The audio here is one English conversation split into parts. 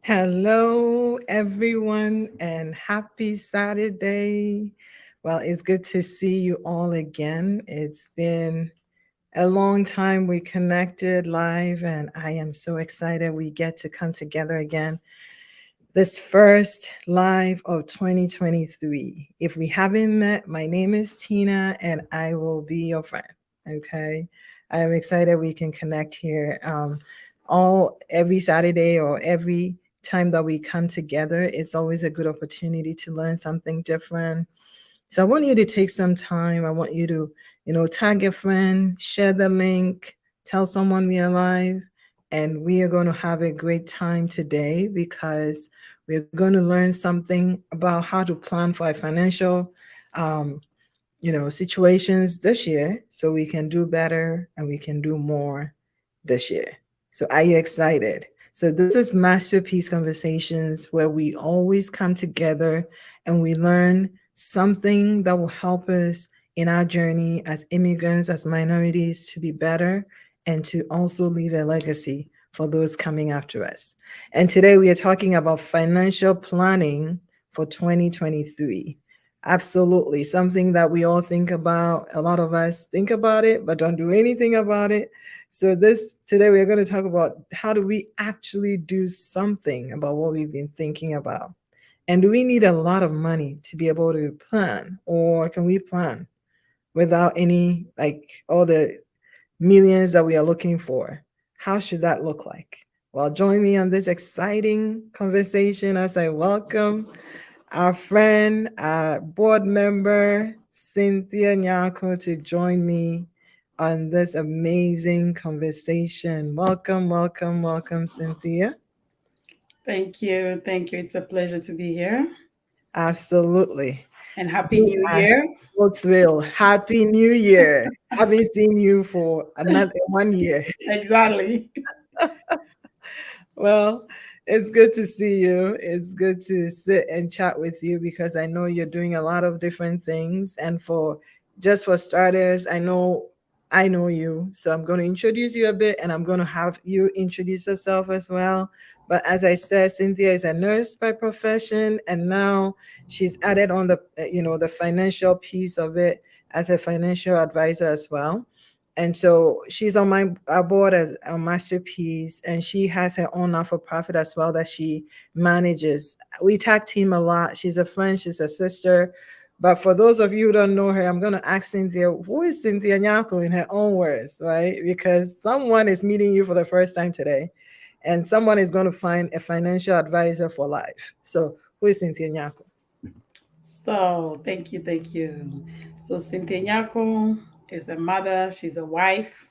Hello, everyone, and happy Saturday. Well, it's good to see you all again. It's been a long time we connected live, and I am so excited we get to come together again. This first live of 2023. If we haven't met, my name is Tina, and I will be your friend. Okay. I am excited we can connect here. All every Saturday or every time that we come together, it's always a good opportunity to learn something different. So I want you to take some time. I want you to, tag a friend, share the link, tell someone we are live, and we are going to have a great time today because we're going to learn something about how to plan for a financial, um, situations this year so we can do better and we can do more this year. So are you excited? So this is Masterpiece Conversations where we always come together and we learn something that will help us in our journey as immigrants, as minorities to be better and to also leave a legacy for those coming after us. And today we are talking about financial planning for 2023. Absolutely. Something that we all think about. A lot of us think about it, but don't do anything about it. So this today we're going to talk about how do we actually do something about what we've been thinking about. And do we need a lot of money to be able to plan or can we plan without any like all the millions that we are looking for? How should that look like? Well, join me on this exciting conversation as I welcome our friend, our board member, Cynthia Nyako, to join me on this amazing conversation. Welcome, welcome, welcome, Cynthia. Thank you. Thank you. It's a pleasure to be here. Absolutely. And Happy We New are Year. so thrilled. Happy New Year. Haven't seen you for another 1 year. Exactly. Well, it's good to see you. It's good to sit and chat with you because I know you're doing a lot of different things. And for just for starters, I know you. So I'm going to introduce you a bit and I'm going to have you introduce yourself as well. But as I said, Cynthia is a nurse by profession and now she's added on the financial piece of it as a financial advisor as well. And so she's on my our board as a masterpiece, and she has her own not for profit as well that she manages. We tag team a lot. She's a friend, she's a sister. But for those of you who don't know her, I'm going to ask Cynthia, who is Cynthia Nyako in her own words, right? Because someone is meeting you for the first time today, and someone is going to find a financial advisor for life. So, who is Cynthia Nyako? So, thank you. Thank you. So, Cynthia Nyako is a mother, she's a wife.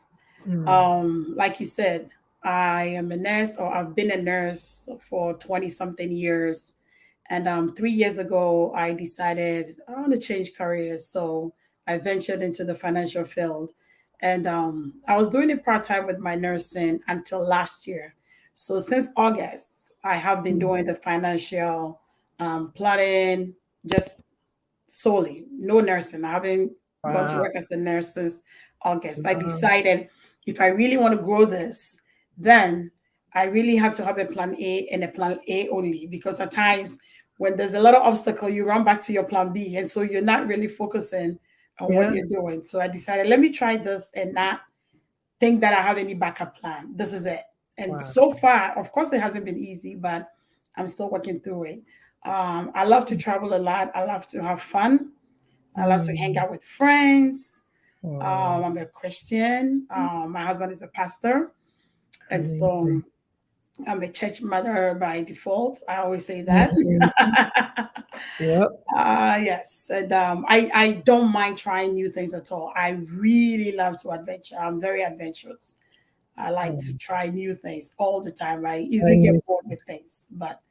Mm, Like you said, I am a nurse, or I've been a nurse for 20 something years. And 3 years ago, I decided I want to change careers. So, I ventured into the financial field. And I was doing it part time with my nursing until last year. So, since August, I have been mm, doing the financial planning just solely, no nursing. I haven't gone to wow. work as a nurse since August. I Wow. decided if I really want to grow this, then I really have to have a plan A and a plan A only, because at times when there's a lot of obstacle, you run back to your plan B. And so you're not really focusing on what Yeah. you're doing. So I decided, let me try this and not think that I have any backup plan. This is it. And Wow. so far, of course, it hasn't been easy, but I'm still working through it. I love to travel a lot. I love to have fun. I love to hang Mm, out with friends. wow. I'm a Christian. My husband is a pastor. And so Amazing. I'm a church mother by default. I always say that. Mhm. Yep. Yes. And I don't mind trying new things at all. I really love to adventure. I'm very adventurous. I like to Um, try new things all the time. I easily and get you, bored with things, but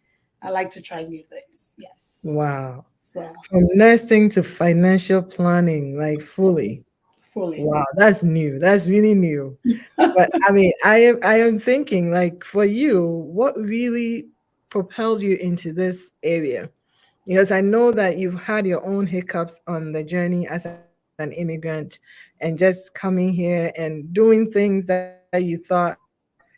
I like to try new things. Yes. wow. So From nursing to financial planning, like fully. fully. Wow, that's new. That's really new. But I mean, I am thinking like for you, what really propelled you into this area? Because I know that you've had your own hiccups on the journey as an immigrant and just coming here and doing things that you thought,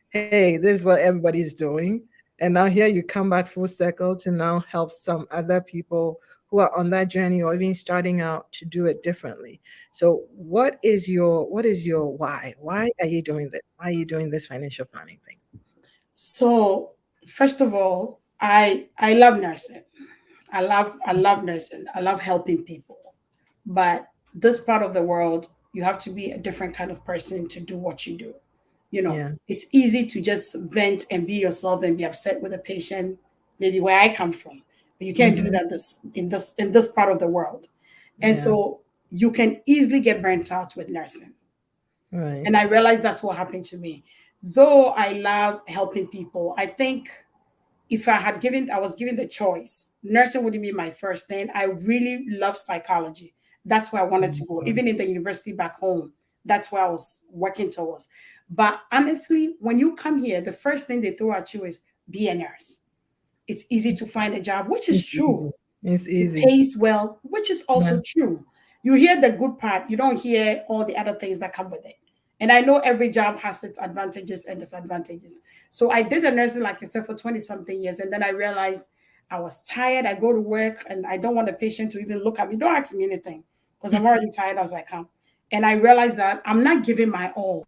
hey, this is what everybody's doing. And then And now here you come back full circle to now help some other people who are on that journey or even starting out to do it differently. So what is your why? Why are you doing this? Why are you doing this financial planning thing? So first of all, I love nursing. I love nursing. I love helping people. But this part of the world, you have to be a different kind of person to do what you do. Yeah. It's easy to just vent and be yourself and be upset with a patient, maybe where I come from. But you can't do Mm-hmm. that in this part of the world. And Yeah. so you can easily get burnt out with nursing. Right. And I realized that's what happened to me. Though I love helping people, I think if I was given the choice, nursing wouldn't be my first thing. I really love psychology. That's where I wanted to go. Mhm. Even in the university back home, that's where I was working towards. But honestly, when you come here, the first thing they throw at you is be a nurse. It's easy to find a job, which is It's true. easy. It's It easy. pays well, which is Yeah. also true. You hear the good part, you don't hear all the other things that come with it. And I know every job has its advantages and disadvantages. So I did the nursing, like I said, for 20 something years. And then I realized I was tired. I go to work and I don't want the patient to even look at me. Don't ask me anything because I'm already tired as I come. And I realized that I'm not giving my all.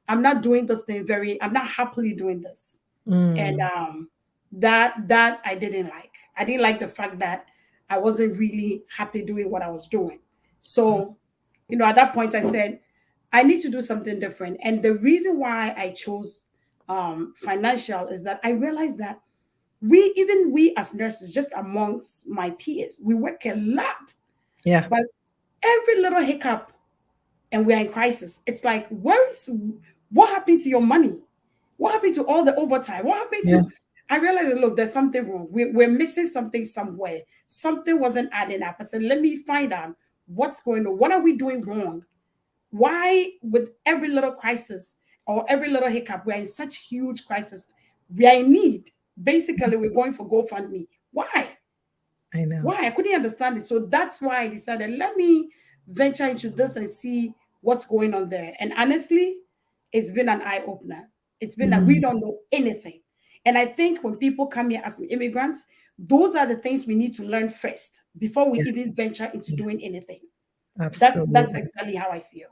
I'm not doing this thing I'm not happily doing this. And Mm. that I didn't like. I didn't like the fact that I wasn't really happy doing what I was doing. So, at that point I said, I need to do something different. And the reason why I chose financial is that I realized that we as nurses, just amongst my peers, we work a lot, Yeah. but every little hiccup and we're in crisis. It's like, what happened to your money? What happened to all the overtime? What happened Yeah. to? I realized, that, look, there's something wrong. We're missing something somewhere. Something wasn't adding up. I said, let me find out what's going on. What are we doing wrong? Why, with every little crisis or every little hiccup, we're in such huge crisis? We are in need. Basically, we're going for GoFundMe. Why? I know. Why? I couldn't understand it. So that's why I decided, let me venture into this and see what's going on there. And honestly, it's been an eye opener. It's been that we Mm. don't know anything. And I think when people come here as immigrants, those are the things we need to learn first before we Yeah. even venture into Yeah. doing anything. That's Absolutely. exactly how I feel.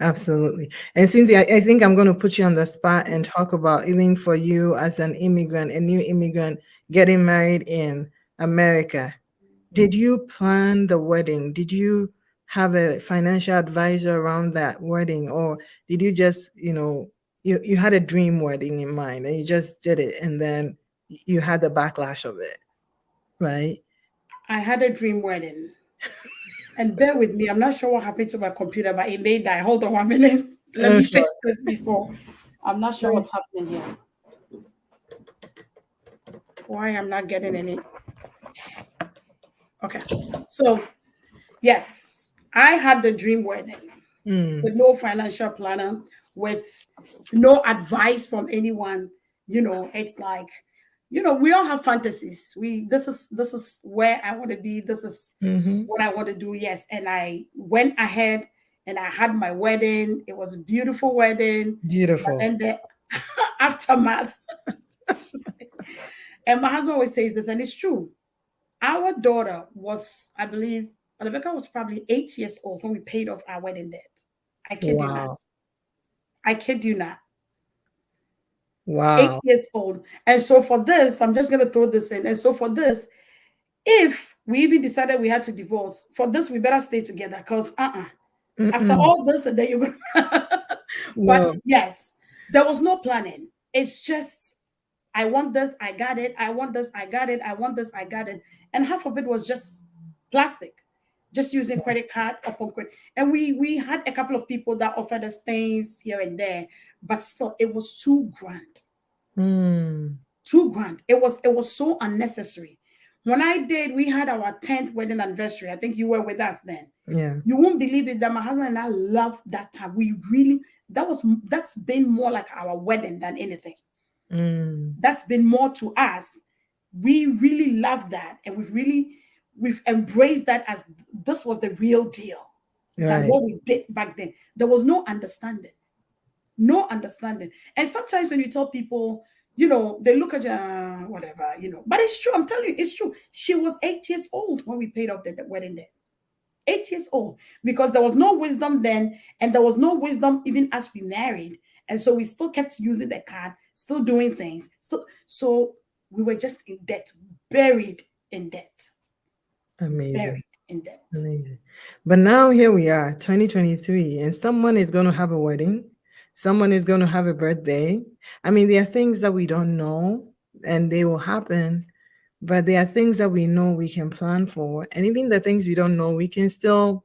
Absolutely. And Cynthia, I think I'm going to put you on the spot and talk about even for you as an immigrant, a new immigrant getting married in America. Did you plan the wedding? Did you have a financial advisor around that wedding? Or did you just, you had a dream wedding in mind and you just did it and then you had the backlash of it, right? I had a dream wedding. And bear with me, I'm not sure what happened to my computer, but it may die. Hold on 1 minute. Let Oh, me sure. fix this before. I'm not sure Right. what's happening here. Why I'm not getting any. Okay. So, yes, I had the dream wedding Mm, with no financial planner, with no advice from anyone. It's like, we all have fantasies. This is where I want to be. This is hmm. what I want to do. Yes. And I went ahead and I had my wedding. It was a beautiful wedding. But Beautiful. then the aftermath, I should say. And my husband always says this, and it's true. Our daughter was, I believe, Rebecca was probably 8 years old when we paid off our wedding debt. I kid you not. Wow. I kid you not. Eight Wow. years old. And so for this, I'm just going to throw this in. And so for this, if we even decided we had to divorce, for this, we better stay together because after Mm-mm. all this, and then you're going to. But No. yes, there was no planning. It's just, I want this, I got it. I want this, I got it. I want this, I got it. And half of it was just plastic, just using credit card upon credit. And we had a couple of people that offered us things here and there, but still, it was 2 grand. Mm, 2 grand. It was so unnecessary. When I did, we had our 10th wedding anniversary. I think you were with us then. yeah. You won't believe it that my husband and I loved that time. We really that's been more like our wedding than anything. Mm, That's been more to us. We really love that, and we've embraced that as this was the real deal than right. what we did back then. There was no understanding. No understanding. And sometimes when you tell people they look at you, whatever, But it's true. I'm telling you, it's true. She was 8 years old when we paid off the wedding debt. 8 years old, because there was no wisdom then, and there was no wisdom even as we married. And so we still kept using the card, still doing things. So we were just in debt, buried in debt, Amazing. buried in debt. Amazing. But now here we are, 2023, and someone is going to have a wedding. Someone is going to have a birthday. I mean, there are things that we don't know and they will happen, but there are things that we know we can plan for. And even the things we don't know, we can still,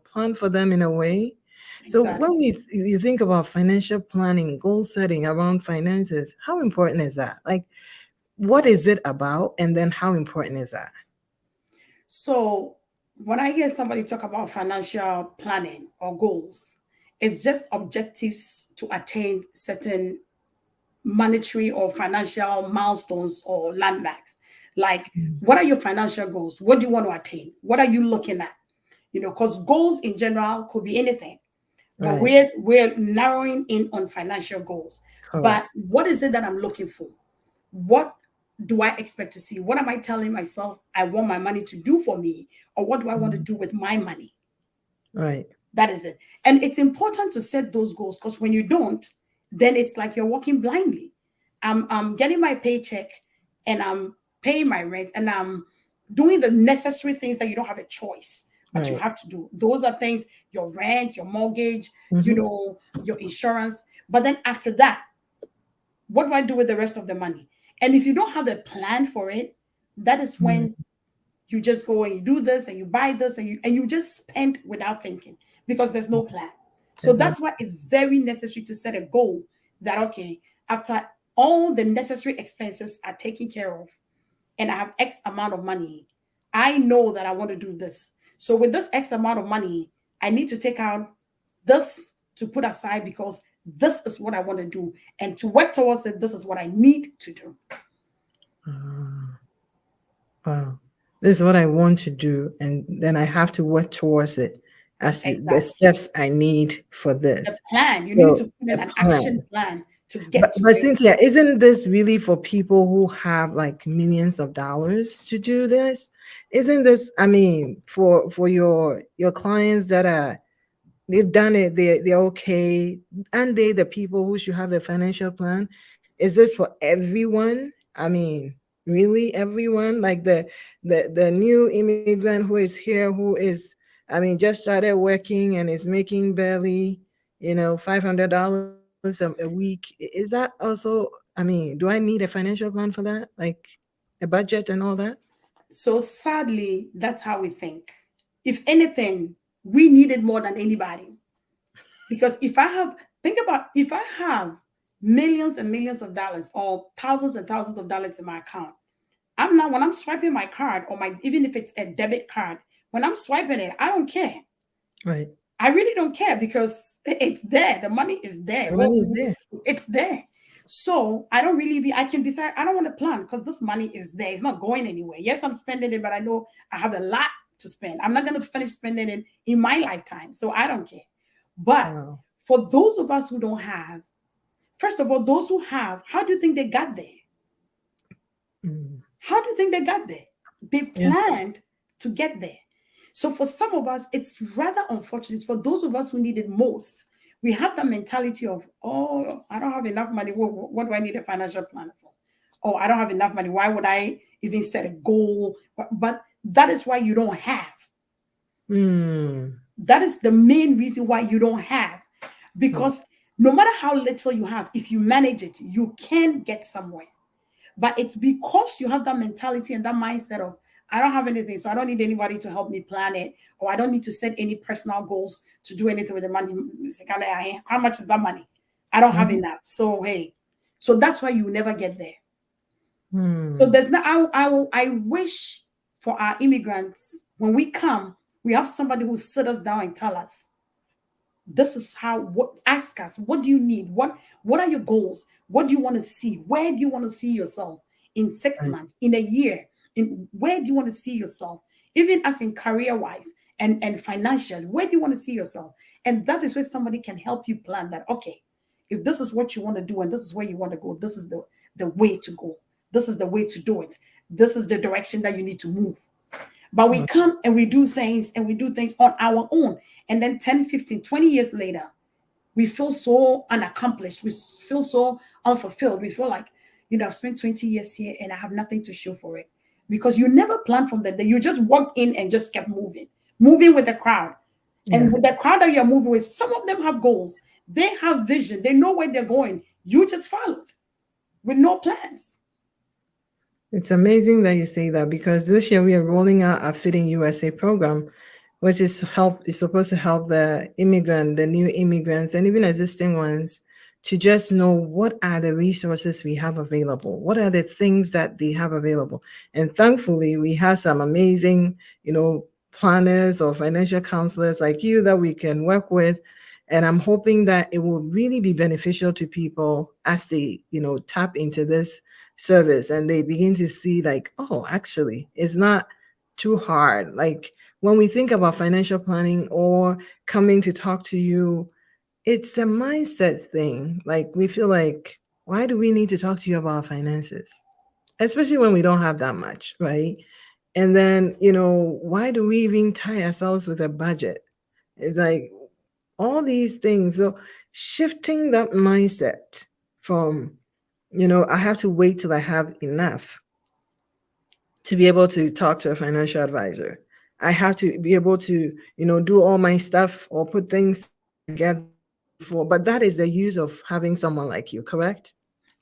plan for them in a way. So Exactly. when you think about financial planning, goal setting around finances, how important is that? Like, what is it about? And then how important is that? So when I hear somebody talk about financial planning or goals, it's just objectives to attain certain monetary or financial milestones or landmarks. Like, what are your financial goals? What do you want to attain? What are you looking at? Because goals in general could be anything, but Right. we're narrowing in on financial goals. Correct. But what is it that I'm looking for? What do I expect to see? What am I telling myself I want my money to do for me? Or what do I want to do with my money? Right. That is it. And it's important to set those goals, because when you don't, then it's like you're walking blindly. I'm getting my paycheck and I'm paying my rent and I'm doing the necessary things that you don't have a choice, but you Right. have to do. Those are things, your rent, your mortgage, Mhm. your insurance. But then after that, what do I do with the rest of the money? And if you don't have a plan for it, that is Mm, when you just go and you do this and you buy this and you just spend without thinking, because there's no plan. So that's exactly. why it's very necessary to set a goal that, okay, after all the necessary expenses are taken care of and I have X amount of money, I know that I want to do this. So with this X amount of money, I need to take out this to put aside, because this is what I want to do. And to work towards it, this is what I need to do. Ah, wow. This is what I want to do, and then I have to work towards it as to the Exactly. steps I need for The this. plan, you need So to put in a an plan. action plan to But get to but where. Cynthia, isn't this really for people who have like millions of dollars to do this? Isn't this, I mean, for your clients that are they've done it, they're okay, and they the people who should have a financial plan? Is this for everyone? I mean, really everyone? Like the new immigrant who is here, who is, I mean, just started working and is making barely, $500 a week. Is that also, I mean, do I need a financial plan for that? Like a budget and all that? So sadly, that's how we think. If anything, we need it more than anybody. Because think about, if I have millions and millions of dollars or thousands and thousands of dollars in my account, when I'm swiping my card, or even if it's a debit card, when I'm swiping it, I don't care. Right. I really don't care, because it's there. The money is there. The Well, money is there. it's there. So I don't really I can decide, I don't want to plan, because this money is there. It's not going anywhere. Yes, I'm spending it, but I know I have a lot to spend. I'm not going to finish spending it in my lifetime. So I don't care. But Wow. for those of us who don't have, first of all, those who have, how do you think they got there? Mm. How do you think they got there? They Yeah. planned to get there. So for some of us, it's rather unfortunate. For those of us who need it most, we have the mentality of, oh, I don't have enough money. What do I need a financial plan for? Oh, I don't have enough money. Why would I even set a goal? But that is why you don't have. Mm. That is the main reason why you don't have. Right. Because no matter how little you have, if you manage it, you can get somewhere. But it's because you have that mentality and that mindset of, I don't have anything, so I don't need anybody to help me plan it, or I don't need to set any personal goals to do anything with the money. It's kind of, how much is that money? I don't have Mhm. enough. So hey, so that's why you never get there. So Mm. there's no, I wish for our immigrants, when we come, we have somebody who sit us down and tell us, this is how, what, ask us, what do you need, what are your goals, what do you want to see, where do you want to see yourself in six Right. months in a year, in where do you want to see yourself, even as in career wise and financially, where do you want to see yourself? And that is where somebody can help you plan that, okay, if this is what you want to do and this is where you want to go, this is the way to go. This is the way to do it. This is the direction that you need to move. But we come and we do things on our own. And then 10, 15, 20 years later, we feel so unaccomplished. We feel so unfulfilled. We feel like, I've spent 20 years here and I have nothing to show for it. Because you never planned from the day. You just walked in and just kept moving with the crowd. And with the crowd that you're moving with, some of them have goals. They have vision. They know where they're going. You just followed with no plans. It's amazing that you say that, because this year we are rolling out our Fitting USA program, which is supposed to help the new immigrants, and even existing ones, to just know what are the resources we have available, what are the things that they have available. And thankfully, we have some amazing, planners or financial counselors like you that we can work with. And I'm hoping that it will really be beneficial to people as they, tap into this service and they begin to see like, oh, actually, it's not too hard. Like when we think about financial planning or coming to talk to you, it's a mindset thing. Like we feel like, why do we need to talk to you about finances? Especially when we don't have that much, right? And then, why do we even tie ourselves with a budget? It's like all these things. So shifting that mindset from, I have to wait till I have enough to be able to talk to a financial advisor. I have to be able to, do all my stuff or put things together before. But that is the use of having someone like you, correct?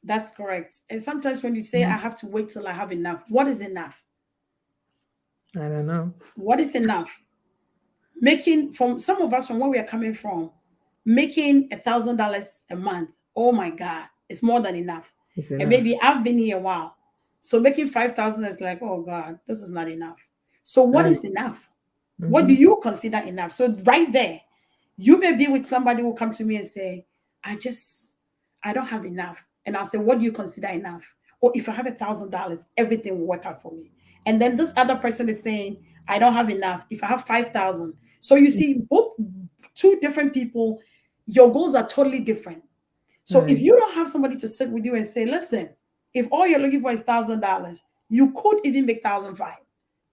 That's correct. And sometimes when you say, I have to wait till I have enough, what is enough? I don't know. What is enough? Making, from some of us, from where we are coming from, making $1,000 a month, oh my God, it's more than enough. And maybe I've been here a while. So making 5,000 is like, oh God, this is not enough. So what is enough? What do you consider enough? So right there, you may be with somebody who will come to me and say, I don't have enough. And I'll say, what do you consider enough? Or if I have $1,000, everything will work out for me. And then this other person is saying, I don't have enough. If I have 5,000. So you see, both two different people, your goals are totally different. So if you don't have somebody to sit with you and say, listen, if all you're looking for is $1,000, you could even make $1,500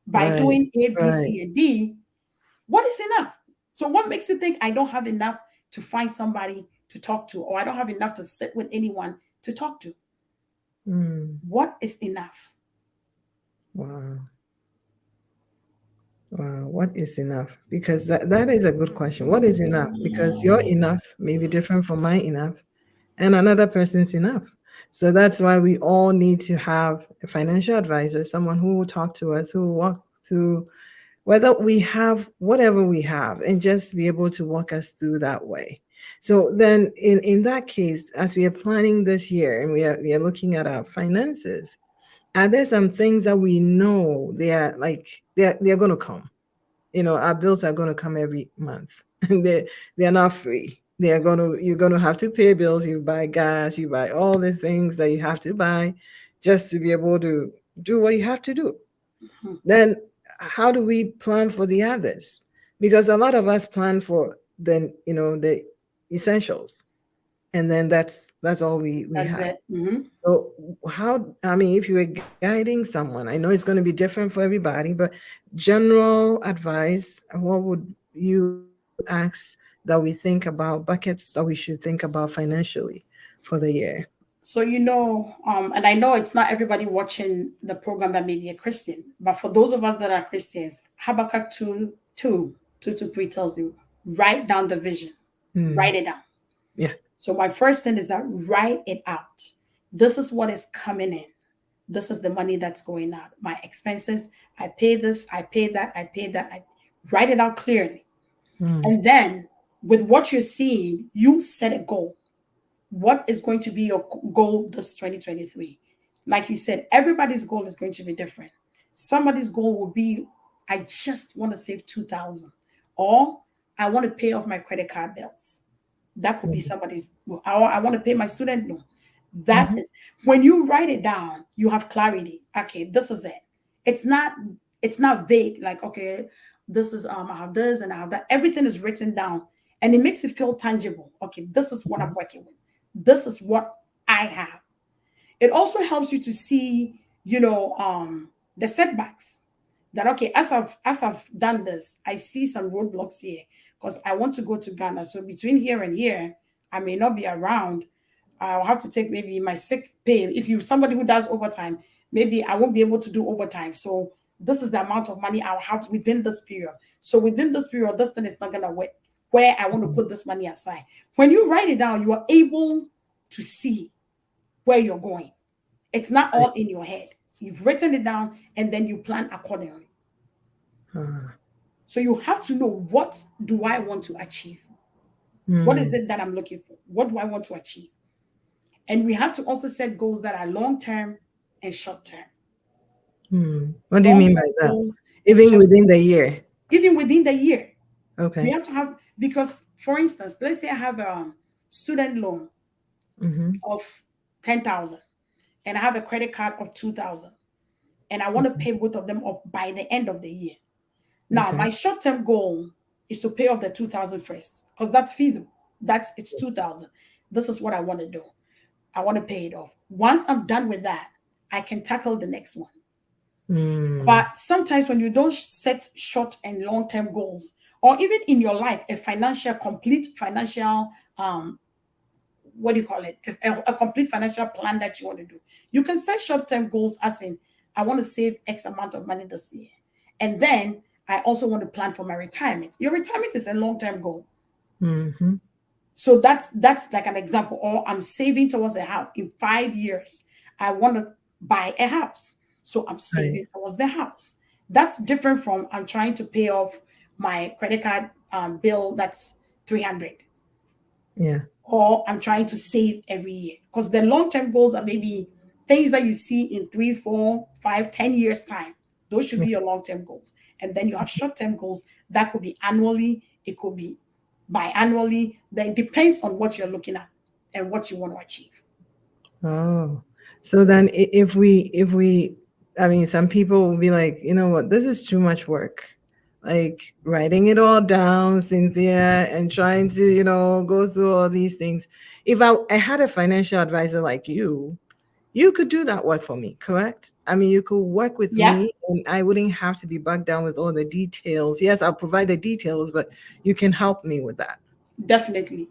by doing A, B, C, and D. What is enough? So what makes you think I don't have enough to find somebody to talk to, or I don't have enough to sit with anyone to talk to? What is enough? Wow. What is enough? Because that is a good question. What is enough? Because your enough may be different from my enough and another person's enough. So that's why we all need to have a financial advisor, someone who will talk to us, who will walk through whether we have whatever we have and just be able to walk us through that way. So then in that case, as we are planning this year and we are looking at our finances, are there some things that we know they're going to come? Our bills are going to come every month. They're not free. You're going to have to pay bills. You buy gas, you buy all the things that you have to buy just to be able to do what you have to do. Then how do we plan for the others? Because a lot of us plan for the essentials. And then that's all we have. So if you were guiding someone, I know it's going to be different for everybody, but general advice, what would you ask that we think about, buckets that we should think about financially for the year? So, and I know it's not everybody watching the program that may be a Christian, but for those of us that are Christians, Habakkuk 2:2-3 tells you, write down the vision, write it down. Yeah. So my first thing is that write it out. This is what is coming in. This is the money that's going out. My expenses, I pay this, I pay that, I pay that. I write it out clearly. And then with what you're seeing, you set a goal. What is going to be your goal this 2023? Like you said, everybody's goal is going to be different. Somebody's goal will be, I just want to save 2,000, or I want to pay off my credit card bills. That could be somebody's, or I want to pay my student loan. That is, when you write it down, you have clarity. Okay, this is it. It's not vague. Like, okay, this is, I have this and I have that. Everything is written down and it makes it feel tangible. Okay, this is what I'm working with. This is what I have. It also helps you to see, the setbacks. That okay, as I've done this, I see some roadblocks here because I want to go to Ghana. So between here and here, I may not be around. I'll have to take maybe my sick pay. If you somebody who does overtime, maybe I won't be able to do overtime. So this is the amount of money I'll have within this period. So within this period, this thing is not gonna work. Where I want to put this money aside. When you write it down, you are able to see where you're going. It's not all in your head. You've written it down and then you plan accordingly. So you have to know, what do I want to achieve? What is it that I'm looking for? What do I want to achieve? And we have to also set goals that are long-term and short-term. What do you mean by that? Even within the year? Even within the year. Okay. We have to have, because for instance, let's say I have a student loan of 10,000 and I have a credit card of 2,000 and I want to pay both of them off by the end of the year. Now, my short-term goal is to pay off the 2,000 first because that's feasible. It's 2,000. This is what I want to do. I want to pay it off. Once I'm done with that, I can tackle the next one. But sometimes when you don't set short and long-term goals, or even in your life, complete financial, what do you call it? A complete financial plan that you want to do. You can set short-term goals as in, I want to save X amount of money this year. And then I also want to plan for my retirement. Your retirement is a long-term goal. So that's like an example. Or I'm saving towards a house. In 5 years, I want to buy a house. So I'm saving towards the house. That's different from I'm trying to pay off my credit card bill that's 300. Yeah. Or I'm trying to save every year. Because the long-term goals are maybe things that you see in 3, 4, 5, 10 years time. Those should be your long-term goals. And then you have short-term goals that could be annually, it could be biannually. That it depends on what you're looking at and what you want to achieve. Oh, so then if we, I mean, some people will be like, you know what, this is too much work. Like writing it all down, Cynthia, and trying to, go through all these things. If I had a financial advisor like you could do that work for me, correct? I mean, you could work with me and I wouldn't have to be bogged down with all the details. Yes, I'll provide the details, but you can help me with that. Definitely.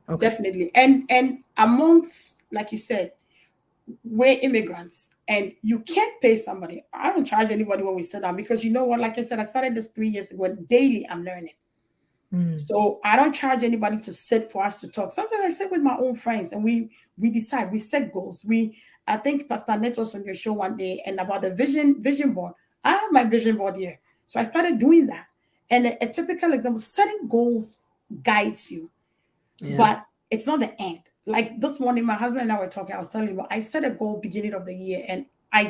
Okay. Definitely. And amongst, like you said, we're immigrants and you can't pay somebody. I don't charge anybody when we sit down because you know what, like I said, I started this 3 years ago and daily I'm learning. So I don't charge anybody to sit for us to talk. Sometimes I sit with my own friends and we decide, we set goals. I think Pastor Net was on your show one day and about the vision board. I have my vision board here. So I started doing that. And a typical example, setting goals guides you, but it's not the end. Like this morning, my husband and I were talking. I was telling him, I set a goal beginning of the year. And I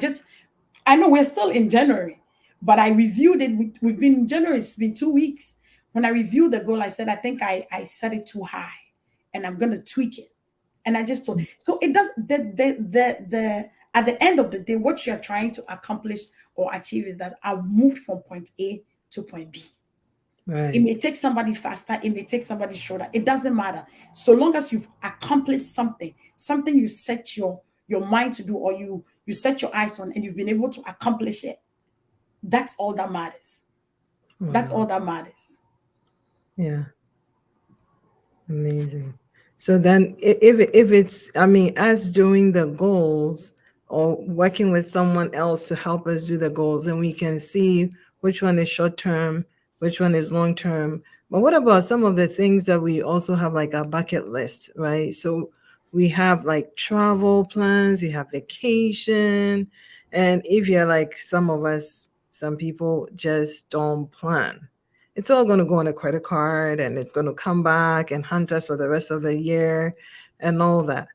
know we're still in January, but I reviewed it. We've been in January. It's been 2 weeks. When I reviewed the goal, I said, I think I set it too high and I'm going to tweak it. And I just told, so it does at the end of the day, what you're trying to accomplish or achieve is that I've moved from point A to point B. Right. It may take somebody faster, it may take somebody shorter. It doesn't matter. So long as you've accomplished something you set your mind to do, or you set your eyes on and you've been able to accomplish it. That's all that matters. Wow. That's all that matters. Yeah. Amazing. So then if it's, I mean, us doing the goals or working with someone else to help us do the goals, and we can see which one is short term, which one is long term. But what about some of the things that we also have, like a bucket list, right? So we have like travel plans, we have vacation. And if you're like some of us, some people just don't plan. It's all going to go on a credit card and it's going to come back and hunt us for the rest of the year and all that.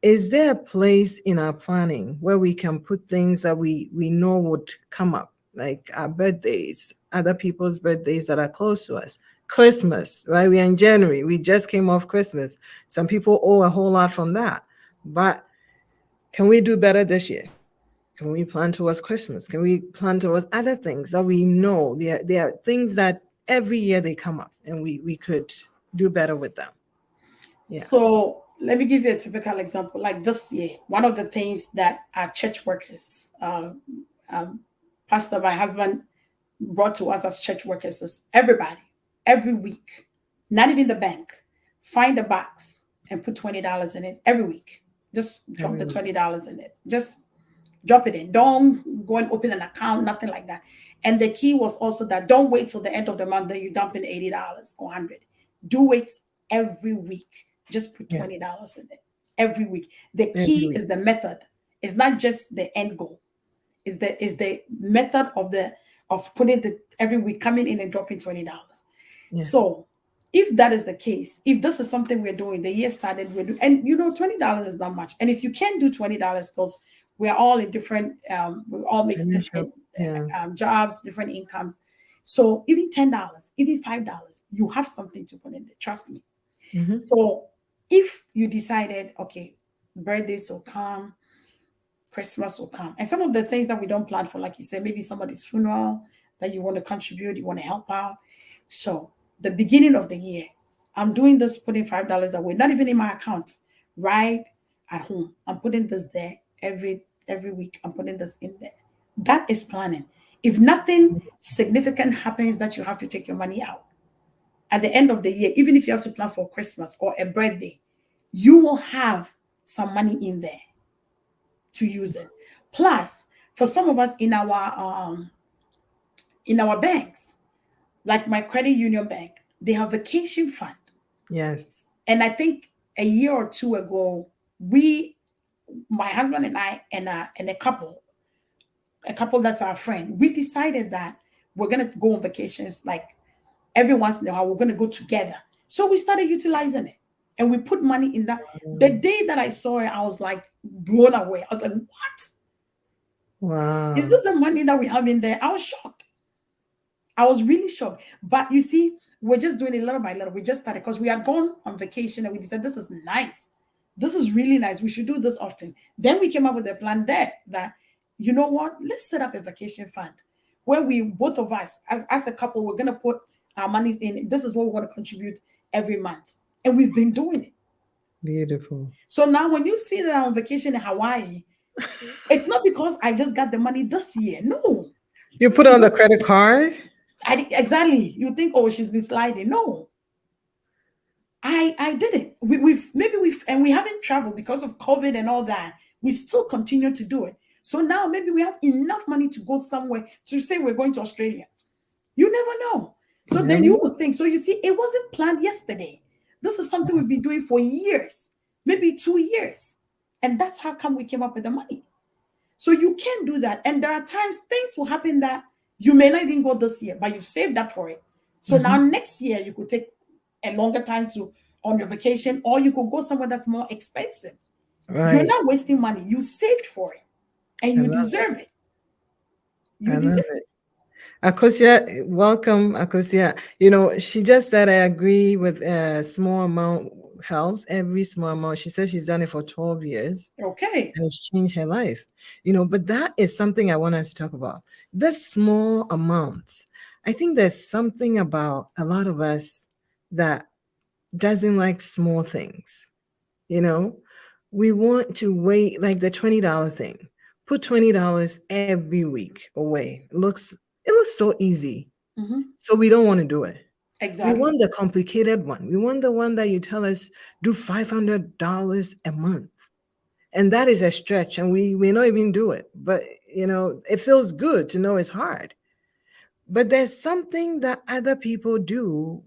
Is there a place in our planning where we can put things that we know would come up, like our birthdays, other people's birthdays that are close to us, Christmas, right? We're in January. We just came off Christmas. Some people owe a whole lot from that. But can we do better this year? Can we plan towards Christmas? Can we plan towards other things that we know? There are things that every year they come up and we could do better with them. Yeah. So let me give you a typical example. Like this year, one of the things that our church workers, um, Pastor, my husband, brought to us as church workers is everybody, every week, not even the bank, find a box and put $20 in it every week. Just drop Every the week. $20 in it. Just drop it in. Don't go and open an account, nothing like that. And the key was also that don't wait till the end of the month that you dump in $80 or 100. Do it every week. Just put Yeah. $20 in it every week. The Every key week. is the method. It's not just the end goal. Is the method of putting the every week coming in and dropping $20. Yeah. So if that is the case, if this is something we're doing, the year started, we're doing, and $20 is not much. And if you can't do $20, because we're all in different, we all make Financial. different Yeah. jobs, different incomes. So even $10, even $5, you have something to put in there. Trust me. Hmm. So if you decided, okay, birthdays will come, Christmas will come. And some of the things that we don't plan for, like you said, maybe somebody's funeral that you want to contribute, you want to help out. So the beginning of the year, I'm doing this, putting $5 away, not even in my account, right at home. I'm putting this there every week. I'm putting this in there. That is planning. If nothing significant happens that you have to take your money out at the end of the year, even if you have to plan for Christmas or a birthday, you will have some money in there to use it. Plus, for some of us in our banks, like my credit union bank, they have vacation fund. Yes. And I think a year or two ago, we, my husband and I, and a couple that's our friend, we decided that we're gonna go on vacations like every once in a while. We're gonna go together. So we started utilizing it, and we put money in that. The Mm. day that I saw it, I was like blown away. I was like, "What? Is Wow. this the money that we have in there?" I was shocked. I was really shocked. But you see, we're just doing it little by little. We just started because we had gone on vacation and we decided this is nice. This is really nice. We should do this often. Then we came up with a plan there that, you know what, let's set up a vacation fund where we, both of us, as a couple, we're going to put our monies in. This is what we want to contribute every month. And we've been doing it. Beautiful. So now when you see that I'm on vacation in Hawaii, it's not because I just got the money this year. No. You put on the credit card? Exactly. You think, oh, she's been sliding. No, I didn't. We haven't traveled because of COVID and all that. We still continue to do it. So now maybe we have enough money to go somewhere to say we're going to Australia. You never know. So You then never you know. would think. So you see, it wasn't planned yesterday. This is something we've been doing for years, maybe 2 years. And that's how come we came up with the money. So you can do that. And there are times things will happen that you may not even go this year, but you've saved up for it. So now Mhm. next year you could take a longer time to on your vacation, or you could go somewhere that's more expensive. You're Right. not wasting money. You saved for it and I you love it. deserve it. You I deserve love it. Akosia, welcome, Akosia. She just said, I agree with a small amount helps, every small amount. She says she's done it for 12 years it. Okay. and it's changed her life. But that is something I want us to talk about. The small amounts. I think there's something about a lot of us that doesn't like small things. You know, we want to wait, like the $20 thing. Put $20 every week away. It looks so easy. Mhm. So we don't want to do it. We Exactly. want the complicated one. We want the one that you tell us do $500 a month. And that is a stretch, and we may not even do it. But it feels good to know it's hard. But there's something that other people do,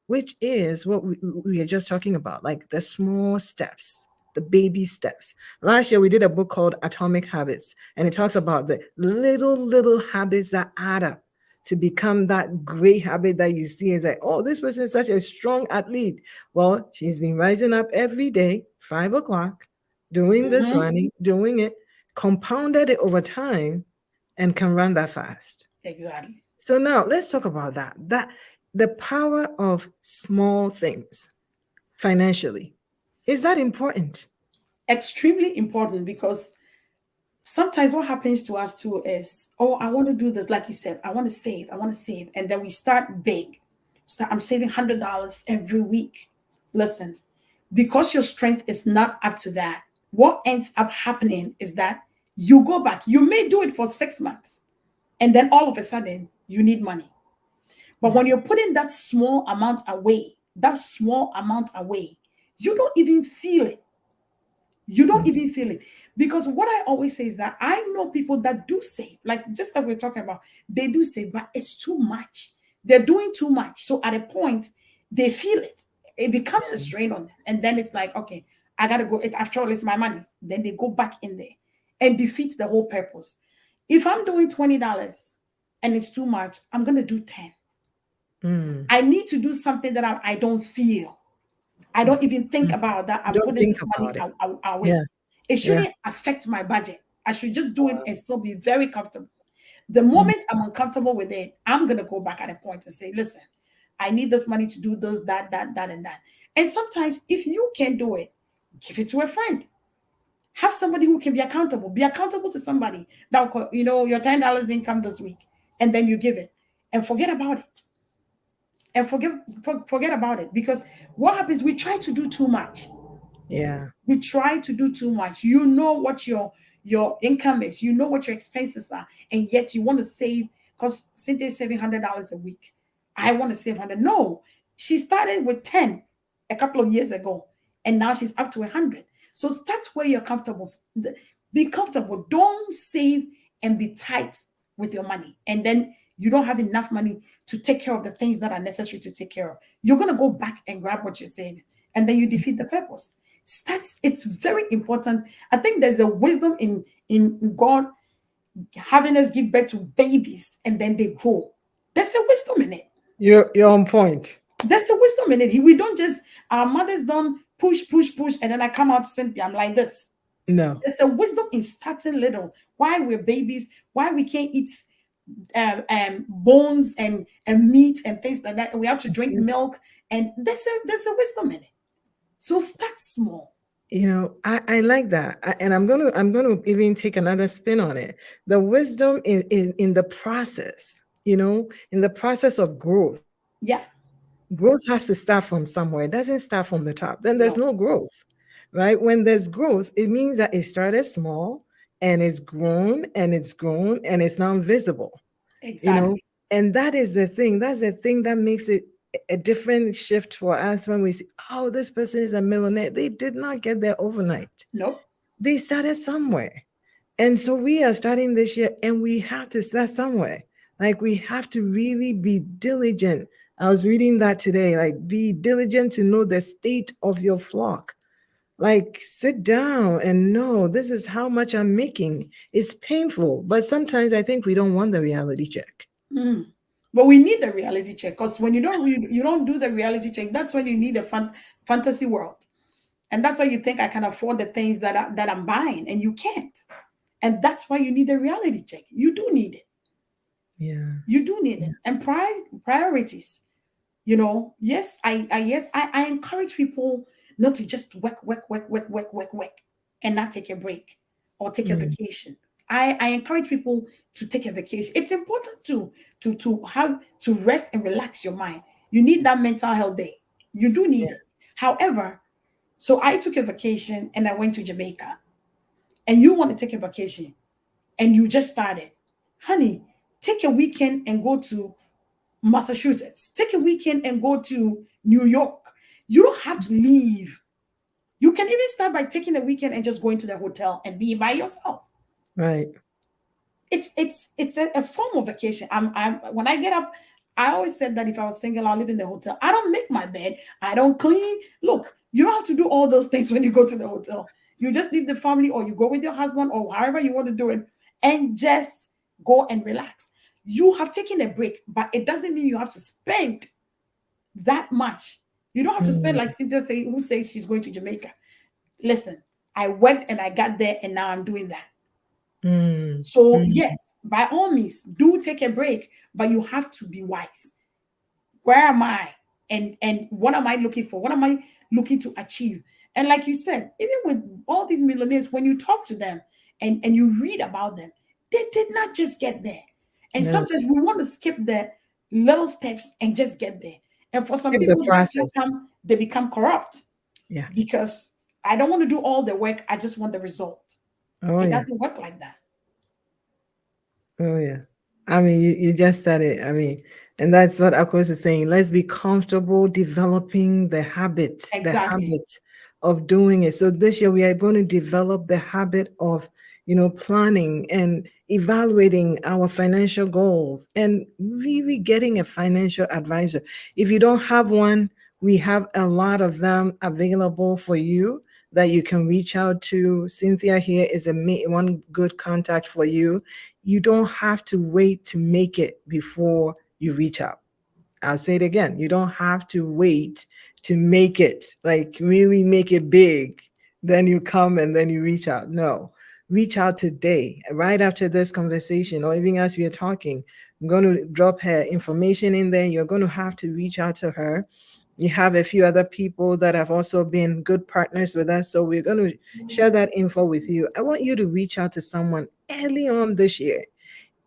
which is what we are just talking about, like the small steps, the baby steps. Last year, we did a book called Atomic Habits, and it talks about the little habits that add up to become that great habit that you see is like, oh, this person is such a strong athlete. Well, she's been rising up every day, 5 o'clock, doing this Mhm. running, doing it, compounded it over time, and can run that fast. Exactly. So now let's talk about that. That the power of small things financially. Is that important? Extremely important because sometimes what happens to us too is, oh, I want to do this, like you said, I want to save, and then we start big. I'm saving $100 every week. Listen, because your strength is not up to that, what ends up happening is that you go back. You may do it for 6 months, and then all of a sudden you need money. But Yeah. when you're putting that small amount away, you don't even feel it. You don't Mm. even feel it. Because what I always say is that I know people that do save, like just like we're talking about, they do save, but it's too much. They're doing too much. So at a point, they feel it. It becomes a strain on them. And then it's like, okay, I gotta go. After all, it's my money. Then they go back in there and defeat the whole purpose. If I'm doing $20 and it's too much, I'm gonna do 10. Mm. I need to do something that I don't feel. I don't even think Mm. about that. I'm Don't putting think this money about it. away. Yeah. It Yeah. shouldn't affect my budget. I should just do it and still be very comfortable. The moment I'm uncomfortable with it, I'm going to go back at a point and say, listen, I need this money to do this, that, and that. And sometimes if you can't do it, give it to a friend. Have somebody who can be accountable. Be accountable to somebody that will, your $10 didn't come this week, and then you give it and forget about it. And forget about it, because what happens, we try to do too much. Yeah. We try to do too much. You know what your income is, you know what your expenses are, and yet you want to save. Because Cynthia's saving $100 a week, I want to save 100. No, she started with 10 a couple of years ago, and now she's up to 100. So start where you're comfortable. Be comfortable. Don't save and be tight with your money, and then you don't have enough money to take care of the things that are necessary to take care of. You're going to go back and grab what you're saving, and then you defeat the purpose. It's very important. I think there's a wisdom in God having us give birth to babies and then they grow. There's a wisdom in it. You're on point. There's a wisdom in it. We don't just, our mothers don't push, push, push, and then I come out Cynthia, I'm like this. No. There's a wisdom in starting little. Why we're babies, why we can't eat bones and meat and things like that, and we have to drink Yes. milk, and there's a wisdom in it. So start small. I like that. And I'm gonna even take another spin on it. The wisdom in the process, in the process of growth. Yeah. Growth has to start from somewhere. It doesn't start from the top. Then there's No. no growth, right? When there's growth, it means that it started small and it's grown and it's grown and it's now visible. Exactly. And that is the thing. That's the thing that makes it a different shift for us when we see, oh, this person is a millionaire. They did not get there overnight. Nope. They started somewhere. And so we are starting this year and we have to start somewhere. Like we have to really be diligent. I was reading that today, like be diligent to know the state of your flock. Like sit down and know this is how much I'm making. It's painful, but sometimes I think we don't want the reality check. Mm. But we need the reality check, because when you don't do the reality check, that's when you need a fantasy world, and that's why you think I can afford the things that I'm buying, and you can't. And that's why you need the reality check. You do need it. Yeah. You do need it. And priorities. Yes, I encourage people not to just work, and not take a break or take a Mm. vacation. I encourage people to take a vacation. It's important to rest and relax your mind. You need that mental health day. You do need Yeah. it. However, so I took a vacation and I went to Jamaica. And you want to take a vacation and you just started. Honey, take a weekend and go to Massachusetts. Take a weekend and go to New York. You don't have to leave. You can even start by taking a weekend and just going to the hotel and be by yourself. Right. It's a form of vacation. I'm when I get up, I always said that if I was single, I'll live in the hotel. I don't make my bed. I don't clean. Look, you don't have to do all those things when you go to the hotel. You just leave the family, or you go with your husband, or however you want to do it, and just go and relax. You have taken a break, but it doesn't mean you have to spend that much. You don't have to spend Mm. like Cynthia who says she's going to Jamaica. Listen, I worked and I got there, and now I'm doing that. Mm. So Mm. yes, by all means, do take a break, but you have to be wise. Where am I? And what am I looking for? What am I looking to achieve? And like you said, even with all these millionaires, when you talk to them and you read about them, they did not just get there. And No. sometimes we want to skip the little steps and just get there. And for some Skip the people, process. they become corrupt. Yeah. because I don't want to do all the work. I just want the result. Oh It yeah. doesn't work like that. Oh yeah. I mean, you just said it. I mean, and that's what Akos is saying. Let's be comfortable developing the Exactly. habit of doing it. So this year we are going to develop the habit of, planning and evaluating our financial goals and really getting a financial advisor. If you don't have one, we have a lot of them available for you that you can reach out to. Cynthia here is one good contact for you. You don't have to wait to make it before you reach out. I'll say it again. You don't have to wait to make it, like really make it big. Then you come and then you reach out. No, reach out today, right after this conversation, or even as we are talking. I'm going to drop her information in there. You're going to have to reach out to her. You have a few other people that have also been good partners with us. So we're going to share that info with you. I want you to reach out to someone early on this year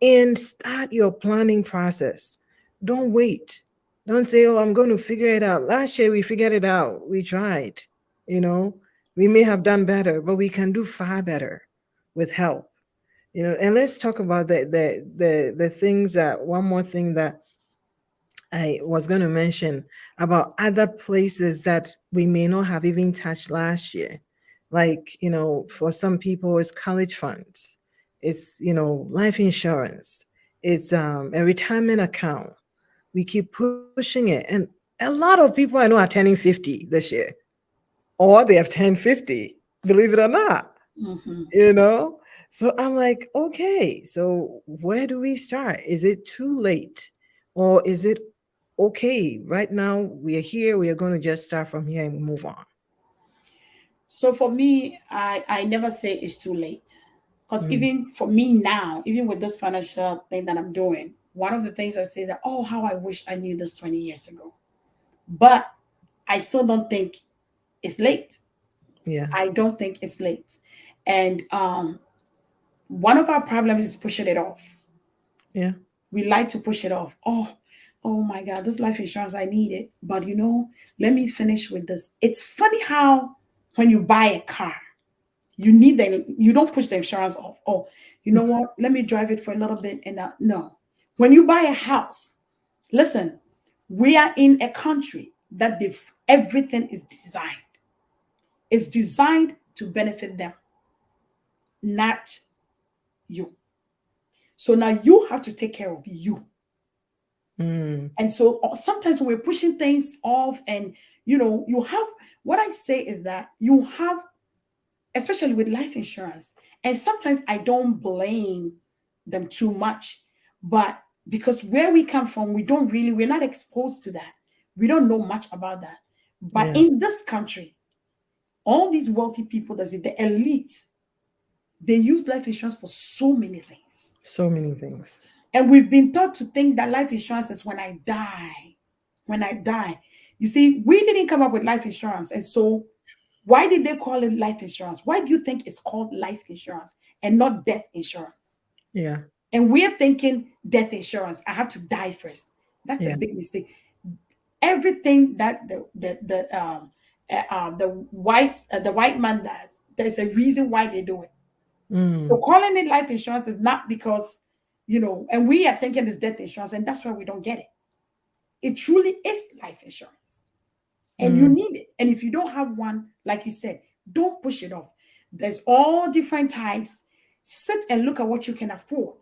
and start your planning process. Don't wait. Don't say, oh, I'm going to figure it out. Last year we figured it out. We tried. You know, we may have done better, but we can do far better with help. And let's talk about the things that one more thing that I was going to mention about other places that we may not have even touched last year. Like, for some people, it's college funds, it's, life insurance, it's a retirement account. We keep pushing it. And a lot of people I know are turning 50 this year, or they have turned 50, believe it or not, Hmm. you know? So I'm like, okay, so where do we start? Is it too late? Or is it okay? Right now, we are here. We are going to just start from here and move on. So for me, I never say it's too late. Because Mm, even for me now, even with this financial thing that I'm doing, one of the things I say that, oh, how I wish I knew this 20 years ago. But I still don't think it's late. yeah, I don't think it's late. And one of our problems is pushing it off. yeah, We like to push it off. Oh my God, this life insurance, I need it. But let me finish with this. It's funny how when you buy a car, you don't push the insurance off. Oh, you know what? Let me drive it for a little bit. And no. When you buy a house, listen, we are in a country that everything is designed. It's designed to benefit them, not you. So now you have to take care of you. mm, And so sometimes when we're pushing things off, and you have what I say is that you have, especially with life insurance, and sometimes I don't blame them too much, but because where we come from, we're not exposed to that. We don't know much about that. But yeah, in this country, all these wealthy people, that's it, the elite, they use life insurance for so many things. so many things. And we've been taught to think that life insurance is when I die. When I die. You see, we didn't come up with life insurance. And so, why did they call it life insurance? Why do you think it's called life insurance and not death insurance? Yeah, And we're thinking death insurance. I have to die first. That's a yeah, big mistake. Everything that the white man does, there's a reason why they do it. So mm, calling it life insurance is not because, and we are thinking it's death insurance, and that's why we don't get it. It truly is life insurance, and you mm, need it. And if you don't have one, like you said, don't push it off. There's all different types. Sit and look at what you can afford.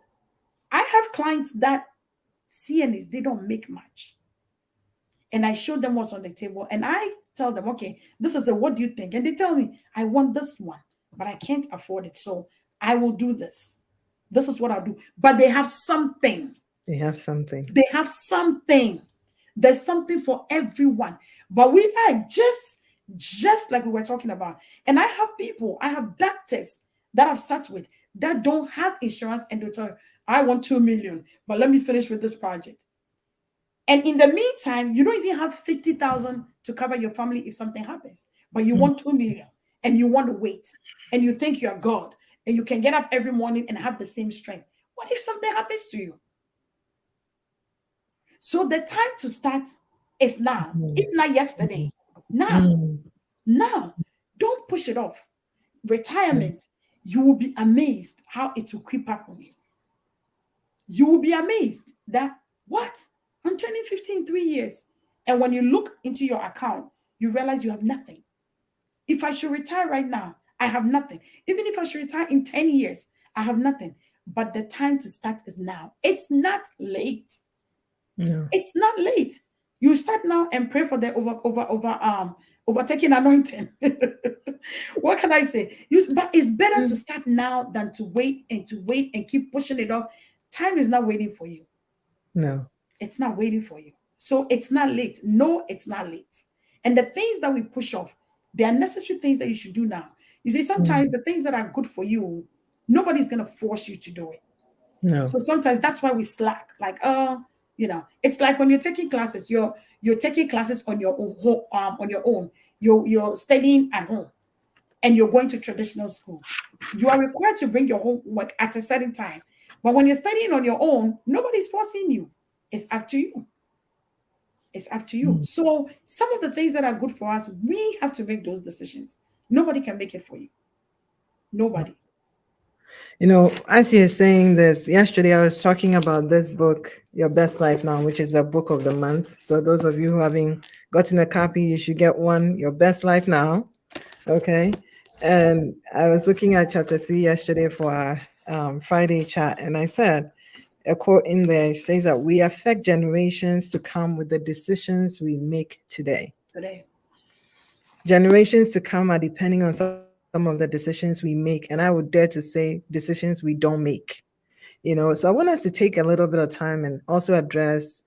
I have clients that CNAs, they don't make much. And I show them what's on the table, and I tell them, okay, this is a what do you think? And they tell me, I want this one, but I can't afford it. So I will do this. This is what I'll do. But they have something. they have something. They have something. There's something for everyone. But we are just like we were talking about. And I have doctors that I've sat with that don't have insurance, and they tell you, I want 2 million, but let me finish with this project. And in the meantime, you don't even have 50,000 to cover your family if something happens, but you Mm, want 2 million, and you want to wait, and you think you're God, and you can get up every morning and have the same strength. What if something happens to you? So the time to start is now, mm, if not mm, yesterday. Now. mm. Now, don't push it off. Retirement, you will be amazed how it will creep up on you. You will be amazed that, what? I'm turning 50 in 3 years. And when you look into your account, you realize you have nothing. If I should retire right now, I have nothing. Even if I should retire in 10 years, I have nothing. But the time to start is now. It's not late. No. It's not late. You start now and pray for the overtaking anointing. What can I say? But it's better to start now than to wait and keep pushing it off. Time is not waiting for you. No. It's not waiting for you. So it's not late. No, it's not late. And the things that we push off, they are necessary things that you should do now. You see, sometimes the things that are good for you, nobody's going to force you to do it. No. So sometimes that's why we slack. Like, it's like when you're taking classes, you're taking classes on your own. You're studying at home and you're going to traditional school. You are required to bring your homework at a certain time. But when you're studying on your own, nobody's forcing you. It's up to you. It's up to you. So some of the things that are good for us, we have to make those decisions. Nobody can make it for you. Nobody. You know, as you're saying this, yesterday I was talking about this book, Your Best Life Now, which is the book of the month. So those of you who haven't gotten a copy, you should get one, Your Best Life Now. Okay. And I was looking at chapter 3 yesterday for our Friday chat, and I said, a quote in there says that we affect generations to come with the decisions we make today. Generations to come are depending on some of the decisions we make, and I would dare to say decisions we don't make. So I want us to take a little bit of time and also address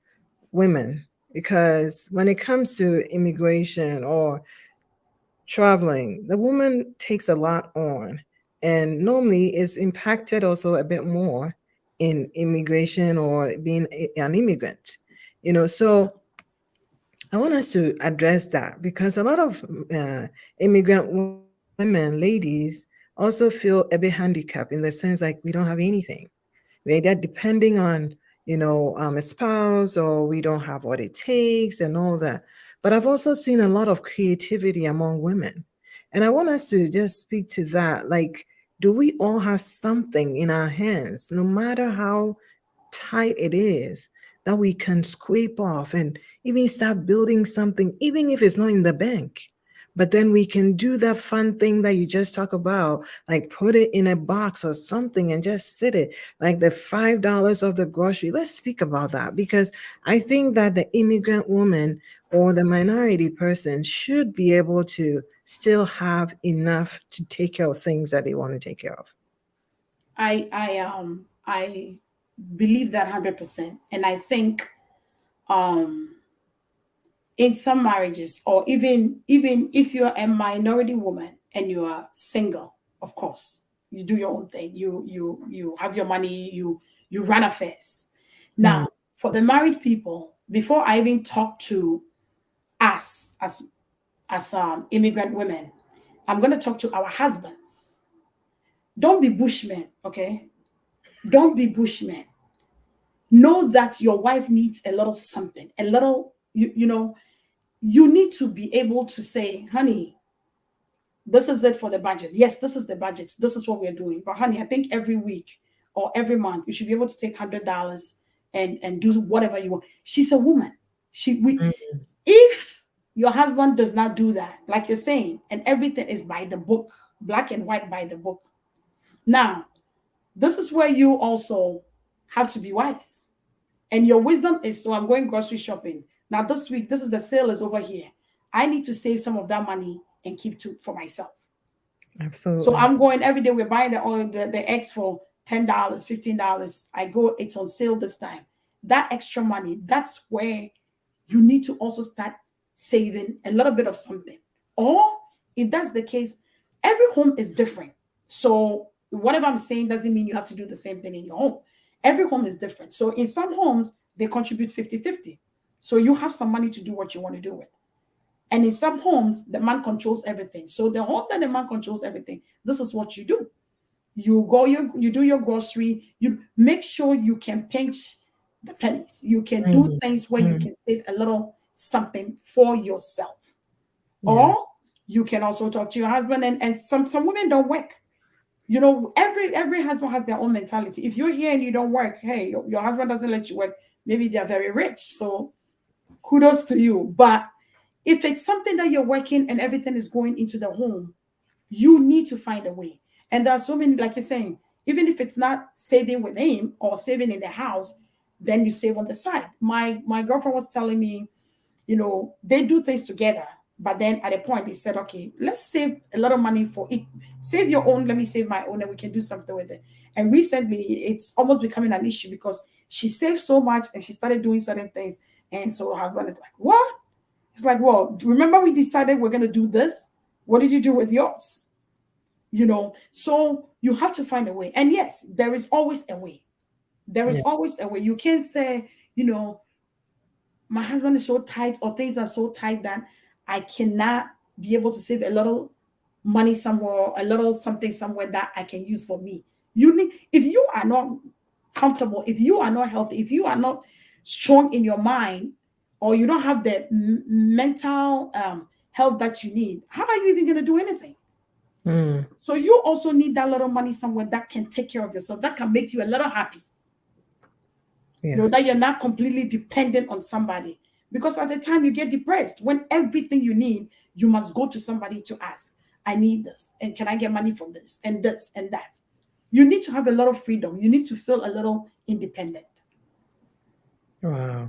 women, because when it comes to immigration or traveling, the woman takes a lot on, and normally is impacted also a bit more in immigration or being an immigrant. So I want us to address that, because a lot of immigrant women, ladies, also feel a bit handicapped in the sense like we don't have anything. We're either depending on, a spouse, or we don't have what it takes and all that. But I've also seen a lot of creativity among women. And I want us to just speak to that. Like, do we all have something in our hands, no matter how tight it is, that we can scrape off and even start building something, even if it's not in the bank? But then we can do that fun thing that you just talk about, like put it in a box or something and just sit it, like the $5 of the grocery. Let's speak about that, because I think that the immigrant woman or the minority person should be able to still have enough to take care of things that they want to take care of. I believe that 100%. And I think in some marriages, or even if you're a minority woman and you are single, of course, you do your own thing. You have your money, you run affairs. Now, for the married people, before I even talk to us as immigrant women, I'm going to talk to our husbands. Don't be bushmen, okay? Don't be bushmen. Know that your wife needs a little something, a little, you need to be able to say, honey, this is it for the budget. Yes, this is the budget. This is what we're doing. But honey, I think every week or every month, you should be able to take $100 and do whatever you want. She's a woman. If your husband does not do that, like you're saying, and everything is by the book, black and white by the book. Now, this is where you also have to be wise. And your wisdom is, so I'm going grocery shopping. Now this week, this is the sale is over here. I need to save some of that money and keep for myself. Absolutely. So I'm going every day. We're buying the oil, the eggs for $10, $15. I go, it's on sale this time. That extra money, that's where you need to also start saving a little bit of something. Or if that's the case, every home is different. So whatever I'm saying doesn't mean you have to do the same thing in your home. Every home is different. So in some homes, they contribute 50-50. So you have some money to do what you want to do with. And in some homes, the man controls everything. So the home that the man controls everything, this is what you do. You go, you do your grocery, you make sure you can pinch the pennies. You can do things where you can save a little something for yourself. Yeah. Or You can also talk to your husband, and some women don't work. You know, every husband has their own mentality. If you're here and you don't work, hey, your husband doesn't let you work, maybe they're very rich. So kudos to you. But if it's something that you're working and everything is going into the home, you need to find a way. And there are so many, like you're saying, even if it's not saving with him or saving in the house, then you save on the side. My girlfriend was telling me, you know, they do things together. But then at a point they said, okay, let's save a lot of money for it. Save your own, let me save my own, and we can do something with it. And recently it's almost becoming an issue because she saved so much and she started doing certain things. And so her husband is like, what? It's like, well, remember we decided we're gonna do this? What did you do with yours? You know, so you have to find a way. And yes, there is always a way. There is Yeah. always a way. You can't say, you know, my husband is so tight or things are so tight that I cannot be able to save a little money somewhere, a little something somewhere that I can use for me. You need, if you are not comfortable, if you are not healthy, if you are not strong in your mind, or you don't have the mental health that you need, how are you even going to do anything? Mm. So you also need that little money somewhere that can take care of yourself, that can make you a little happy. You Yeah. know, that you're not completely dependent on somebody. Because at the time you get depressed, when everything you need, you must go to somebody to ask, I need this, and can I get money for this and that? You need to have a lot of freedom. You need to feel a little independent. Wow.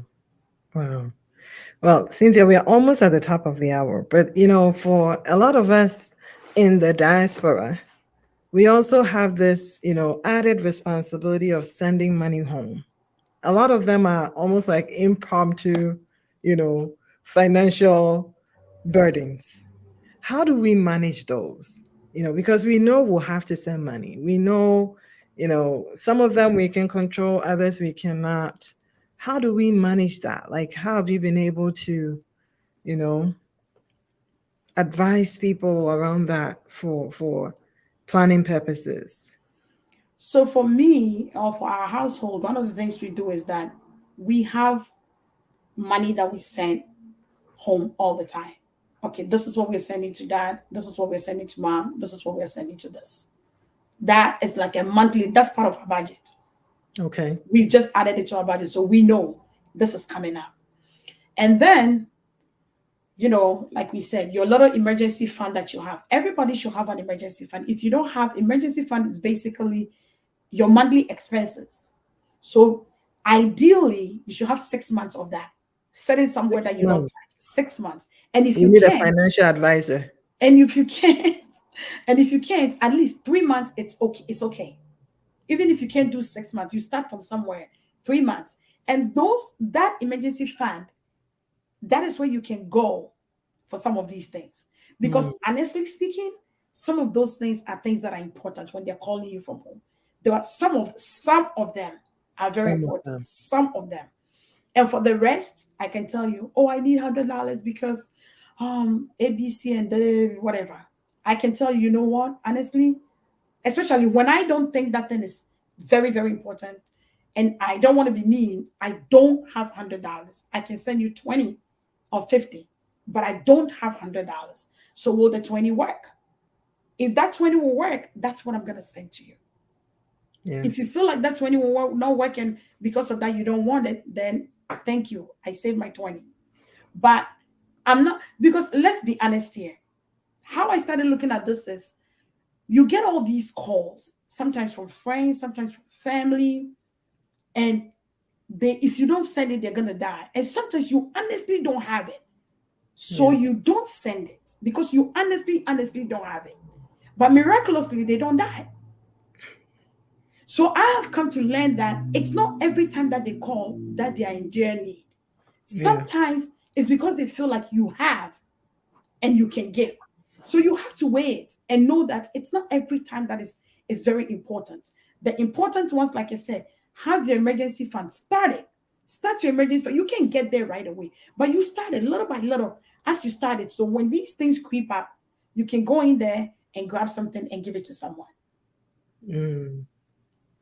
Wow. Well, Cynthia, we are almost at the top of the hour, but for a lot of us in the diaspora, we also have this, added responsibility of sending money home. A lot of them are almost like impromptu, you know, financial burdens. How do we manage those? Because we know we'll have to send money. We know, some of them we can control, others we cannot. How do we manage that? Like, how have you been able to, you know, advise people around that for planning purposes? So for me, or for our household, one of the things we do is that we have money that we send home all the time. Okay, this is what we're sending to dad. This is what we're sending to mom. This is what we're sending to this. That is like a monthly, that's part of our budget. Okay. We've just added it to our budget. So we know this is coming up. And then, like we said, your little emergency fund that you have, everybody should have an emergency fund. If you don't have emergency fund, it's basically your monthly expenses. So ideally, you should have 6 months of that. Set it somewhere Six that you don't months. touch. 6 months. And if We you need a can, financial advisor. and if you can't, and if you can't, at least 3 months, it's okay. It's okay. Even if you can't do 6 months, you start from somewhere, 3 months. And that emergency fund, that is where you can go for some of these things. Because Mm, honestly speaking, some of those things are things that are important when they're calling you from home. There are some of them are very some of important. them. Some of them. And for the rest, I can tell you, oh, I need $100 because ABC and whatever. I can tell you, you know what? Honestly, especially when I don't think that thing is very, very important, and I don't want to be mean, I don't have $100. I can send you 20 or 50, but I don't have $100. So will the 20 work? If that 20 will work, that's what I'm going to send to you. Yeah. If you feel like that 20 will not work and because of that you don't want it, then thank you. I saved my 20. But I'm not, because let's be honest here. How I started looking at this is you get all these calls, sometimes from friends, sometimes from family, and if you don't send it, they're gonna die. And sometimes you honestly don't have it. So Yeah. you don't send it because you honestly don't have it. But miraculously, they don't die. So I have come to learn that it's not every time that they call that they are in dire need. Yeah. Sometimes it's because they feel like you have and you can give. So you have to wait and know that it's not every time that is very important. The important ones, like I said, have your emergency fund. Start it. Start your emergency fund. You can get there right away, but you start it little by little as you start it. So when these things creep up, you can go in there and grab something and give it to someone. Mm.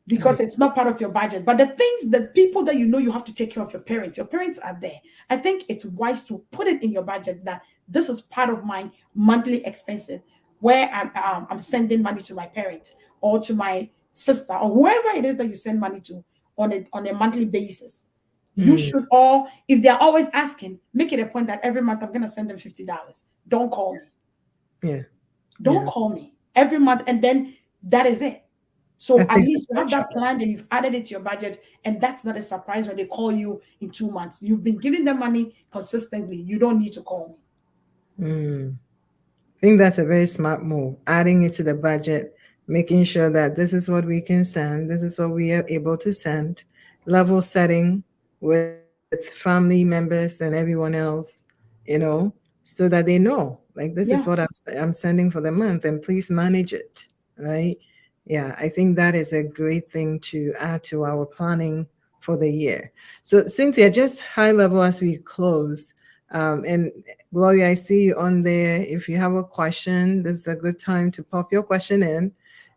because it's not part of your budget. But the things, the people that you know you have to take care of, your parents are there. I think it's wise to put it in your budget that this is part of my monthly expenses where I'm sending money to my parents or to my sister or whoever it is that you send money to on a monthly basis. You should all, if they're always asking, make it a point that every month I'm going to send them $50. Don't call me. Yeah. Don't call me every month. And then that is it. So That at takes least the you have pressure that plan and you've added it to your budget. And that's not a surprise when they call you in 2 months. You've been giving them money consistently. You don't need to call me. I think that's a very smart move, adding it to the budget, making sure that this is what we can send, this is what we are able to send, level setting with family members and everyone else, so that they know, like, this is Yeah. what I'm sending for the month, and please manage it, right? Yeah, I think that is a great thing to add to our planning for the year. So, Cynthia, just high level as we close, and Gloria, I see you on there. If you have a question, this is a good time to pop your question in,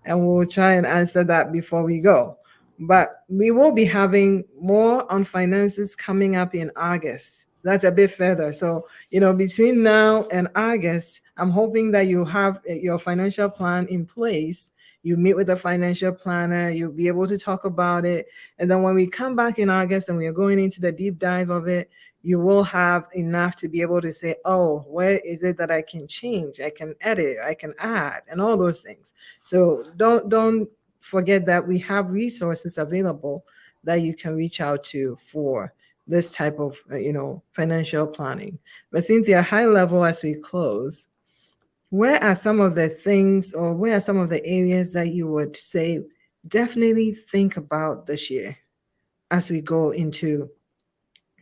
and we'll try and answer that before we go. But we will be having more on finances coming up in August. That's a bit further. So, between now and August, I'm hoping that you have your financial plan in place. You meet with a financial planner, you'll be able to talk about it. And then when we come back in August and we are going into the deep dive of it, you will have enough to be able to say, oh, where is it that I can change? I can edit, I can add, and all those things. So don't forget that we have resources available that you can reach out to for this type of financial planning. But Cynthia, high level as we close, where are some of the things, or where are some of the areas that you would say definitely think about this year as we go into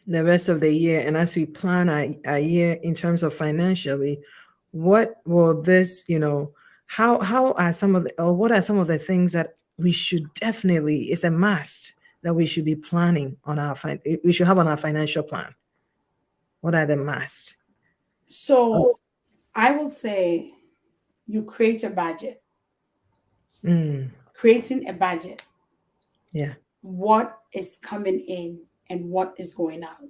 the rest of the year and as we plan our year in terms of financially? What will this, how are some of the, or what are some of the things that we should definitely, it's a must that we should be planning on we should have on our financial plan? What are the must? So I will say you create a budget. Creating a budget. Yeah. What is coming in and what is going out.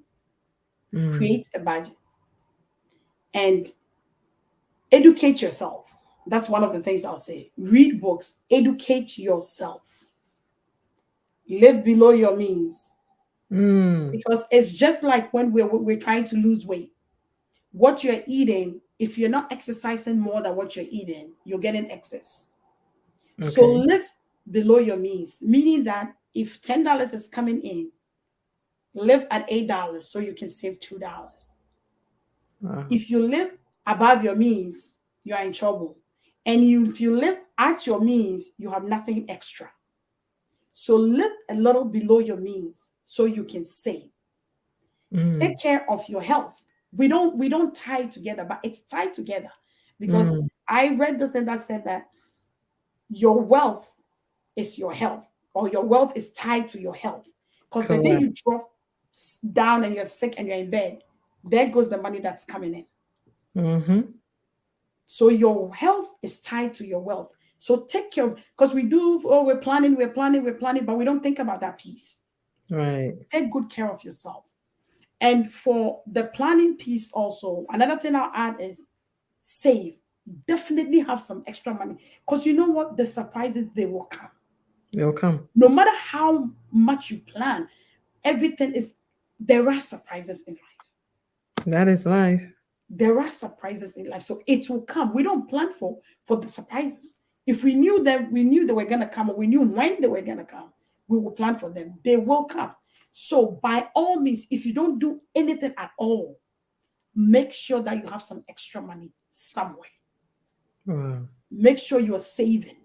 Create a budget and educate yourself. That's one of the things I'll say. Read books, educate yourself. Live below your means. Because it's just like when we're trying to lose weight. What you're eating, if you're not exercising more than what you're eating, you're getting excess. Okay. So live below your means, meaning that if $10 is coming in, live at $8 so you can save $2. Wow. If you live above your means, you are in trouble. And if you live at your means, you have nothing extra. So live a little below your means so you can save. Take care of your health. We don't tie together, but it's tied together because I read this thing that said that your wealth is your health, or your wealth is tied to your health. Because the day you drop down and you're sick and you're in bed, there goes the money that's coming in. So your health is tied to your wealth. So take care, because we're planning, but we don't think about that piece. Right. Take good care of yourself. And for the planning piece also, another thing I'll add is save. Definitely have some extra money. Because you know what? The surprises, they will come. They'll come. No matter how much you plan, there are surprises in life. That is life. There are surprises in life. So it will come. We don't plan for the surprises. If we knew they were going to come, or we knew when they were going to come, we will plan for them. They will come. So by all means, if you don't do anything at all, make sure that you have some extra money somewhere. Make sure you're saving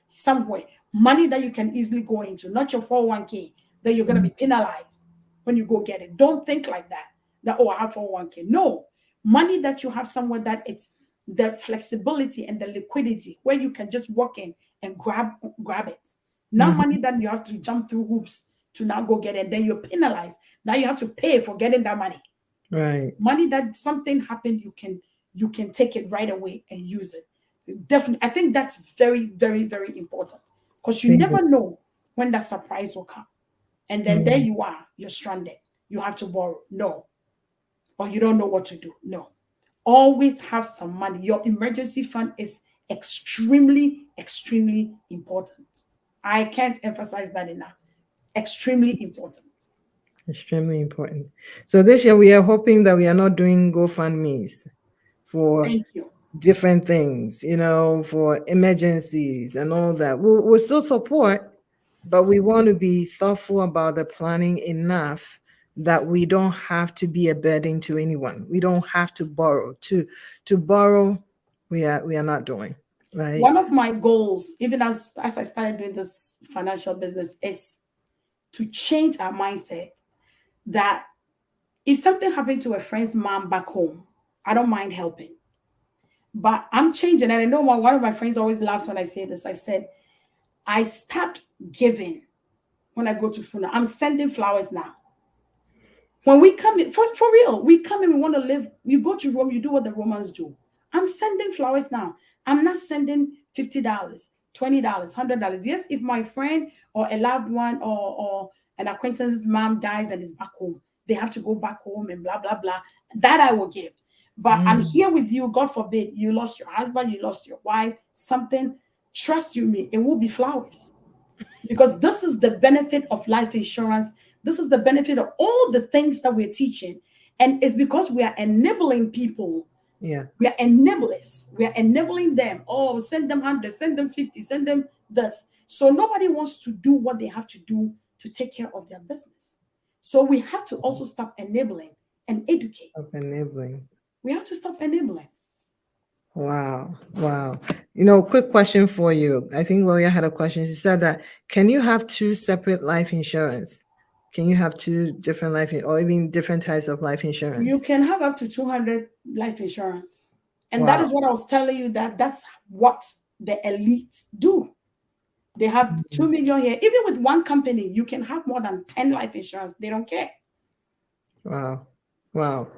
somewhere. Money that you can easily go into, not your 401k that you're going to be penalized when you go get it. Don't think like that, I have 401k. No, money that you have somewhere that it's the flexibility and the liquidity where you can just walk in and grab it. Not money that you have to jump through hoops to now go get it. Then you're penalized. Now you have to pay for getting that money. Right. Money that something happened, you can take it right away and use it. Definitely. I think that's very, very, very important. because you never Yes. know when that surprise will come. And then there you are, you're stranded. You have to borrow. No. Or you don't know what to do. No. Always have some money. Your emergency fund is extremely, extremely important. I can't emphasize that enough. Extremely important. Extremely important. So this year we are hoping that we are not doing GoFundMe's for Thank you. different things, for emergencies and all that. We'll still support, but we want to be thoughtful about the planning enough that we don't have to be a burden to anyone. We don't have to borrow. To borrow, we are not doing, right? One of my goals, even as I started doing this financial business, is to change our mindset that if something happened to a friend's mom back home, I don't mind helping. But I'm changing. And I know one of my friends always laughs when I say this. I said, I stopped giving when I go to funeral. I'm sending flowers now. When we come in, for real, we come in, we want to live. You go to Rome, you do what the Romans do. I'm sending flowers now. I'm not sending $50, $20, $100. Yes, if my friend or a loved one or an acquaintance's mom dies and is back home, they have to go back home and blah, blah, blah. That I will give. But I'm here with you. God forbid you lost your husband, you lost your wife, something. Trust you me, it will be flowers. Because this is the benefit of life insurance. This is the benefit of all the things that we're teaching. And it's because we are enabling people. Yeah. We are enablers. We are enabling them. Oh, send them 100, send them 50, send them this. So nobody wants to do what they have to do to take care of their business. So we have to also stop enabling and educate. Of enabling. We have to stop enabling. Wow. Quick question for you. I think Loya had a question. She said that, can you have two separate life insurance? Can you have two different or even different types of life insurance? You can have up to 200 life insurance. And Wow. that is what I was telling you, that's what the elites do. They have 2 million here. Even with one company, you can have more than 10 life insurance. They don't care. Wow.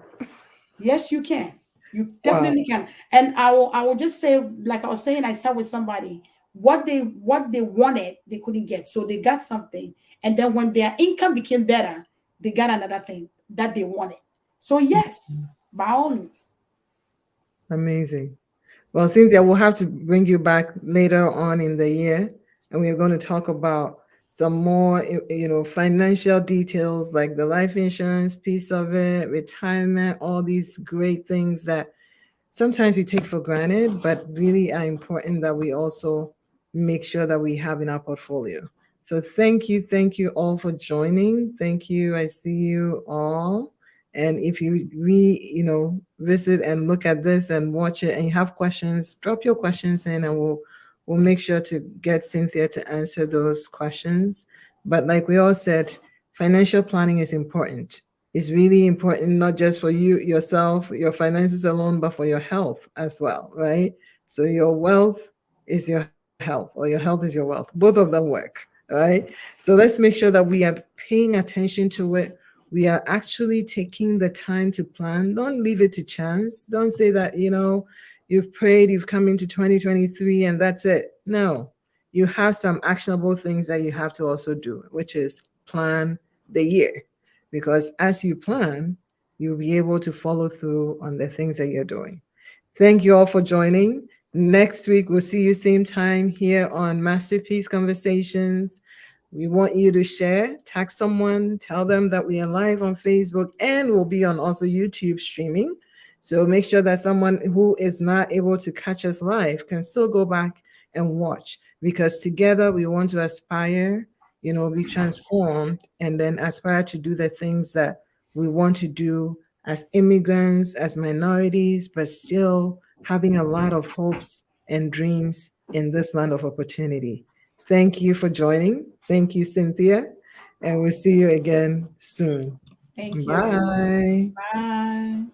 Yes, you can. You definitely can. And I will just say, like I was saying, I sat with somebody, what they wanted, they couldn't get. So they got something. And then when their income became better, they got another thing that they wanted. So yes, by all means. Amazing. Well, Cynthia, we'll have to bring you back later on in the year, and we're going to talk about some more, financial details like the life insurance piece of it, retirement, all these great things that sometimes we take for granted, but really are important that we also make sure that we have in our portfolio. So thank you all for joining. Thank you. I see you all. And if you visit and look at this and watch it and you have questions, drop your questions in and we'll make sure to get Cynthia to answer those questions. But like we all said, financial planning is important. It's really important, not just for you, yourself, your finances alone, but for your health as well, right? So your wealth is your health, or your health is your wealth. Both of them work, right? So let's make sure that we are paying attention to it. We are actually taking the time to plan. Don't leave it to chance. Don't say that, you've prayed, you've come into 2023 and that's it. No, you have some actionable things that you have to also do, which is plan the year. Because as you plan, you'll be able to follow through on the things that you're doing. Thank you all for joining. Next week, we'll see you same time here on Masterpiece Conversations. We want you to share, tag someone, tell them that we are live on Facebook and we'll be on also YouTube streaming. So make sure that someone who is not able to catch us live can still go back and watch, because together we want to aspire, be transformed, and then aspire to do the things that we want to do as immigrants, as minorities, but still having a lot of hopes and dreams in this land of opportunity. Thank you for joining. Thank you, Cynthia. And we'll see you again soon. Thank you. Bye. Bye.